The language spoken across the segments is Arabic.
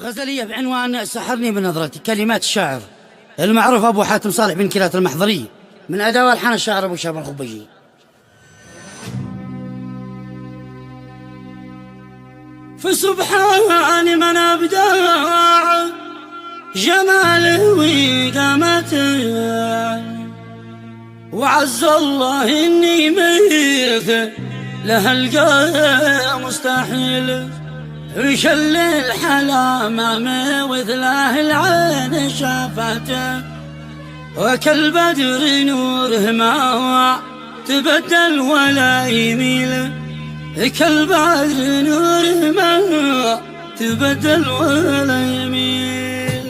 غزلية بعنوان سحرني بنظرتي، كلمات الشاعر المعروف أبو حاتم صالح بن كلات المحضري، من أداء والحان الشاعر أبو شاب الخبيجي. فسبحان من أبدع جماله وقامته، وعز الله إني مثل له القى مستحيل، يشل الحلامة مثله العين شافته، وكالبدر نوره ما تبدل ولا يميل، كالبدر نوره ما تبدل ولا يميل.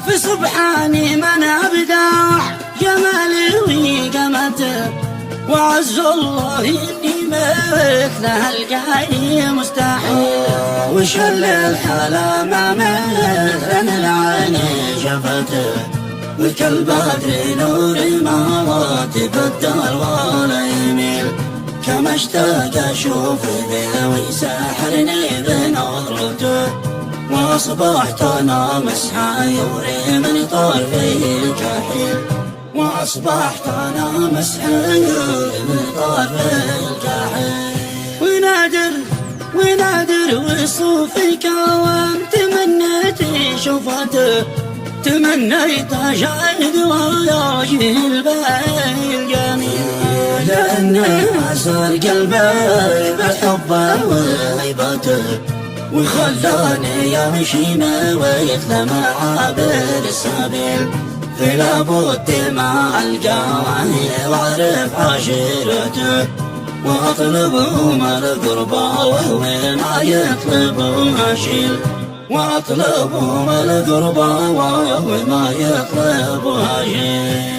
فسبحان من أبدع جماله وقامته، وعز الله إني مثله القاي مستحيل، وشل الحلامة مثل العين شفته، وكالبدر نور ما تبدل ولا يميل، كما اشتاق اشوف ذوي ساحرني بنظرته، واصبحت انا مسحى يوري من طرفي الكحيل، واصبحت انا مسحى من طرفي الكحيل. ونادر وصوفي كوام تمنيت شوفته، تمنيت اشاهد وجه الباقي الجميل، لأنه أسر قلبي بحبه وهيبته، وخلاني يمشي مثل معابر السبيل، فلا بد ما ألقاه وأعرف عشيرته، وأطلبهم القربى وهو ما يطلبهم أشيل، وأطلبهم القربى وهو ما يطلبهم أشيل.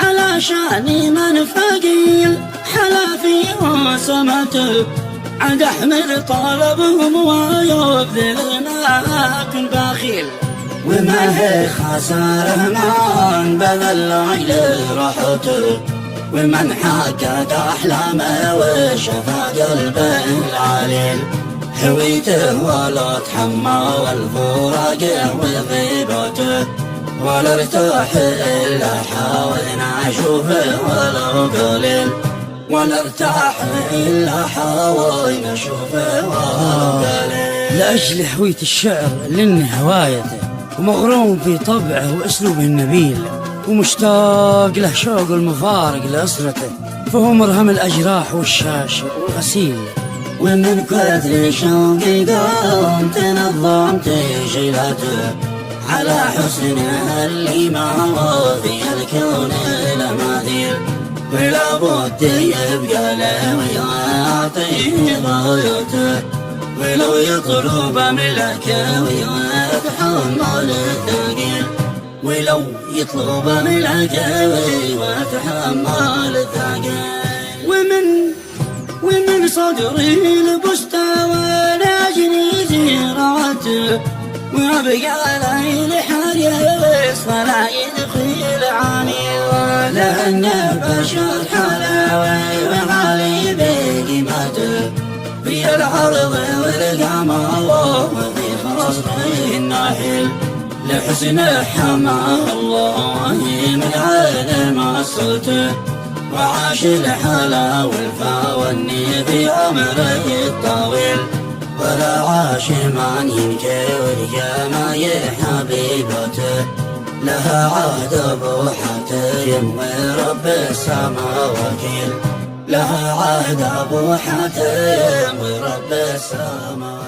علشان من فقيل حلافي وسمته، عند أحمد طالبهم ويبذل ما كن بخيل، وما هي خسارة من بذل عيل راحته، ومن حقق أحلامه وشفى قلبه العليل، هويته ولا تحمى والفراق وغيبته، ولا ارتاح إلا حاولنا أشوفه ولو قليل، ولا ارتاح إلا حاولنا أشوفه ولو قليل. لأجل حوية الشعر لأن هوايته، ومغروم في طبعه وأسلوبه النبيل، ومشتاق له شوق المفارق لأسرته، فهو مرهم الأجراح والشاش والغسيل، ومن كثر شوقي قمت نظمت شيلته، على حسنها اللي ما في الكون لماثيل، ولا بد يبقى له ويعطيه غايته، ولو يطلب ملكه ويتحمل الثقيل، ولو يطلب ملكه ويتحمل الثقيل. ومن صدري البستة ولأجلي زراعته، وابقى ليل حريص فلا يدخل عميل، لأن البشر حلاوة وغالي بقيمته، في العرض والقمر وفي خصمه النحيل، لحسن حماه الله من عالم الصوت، وعاش الحلا والفا والني في عمره الطويل، ولا عاش من ينكر جمايل حبيبته، لها عهد ابو حاتم ورب السما وكيل، لها عهد ابو حاتم ورب السما.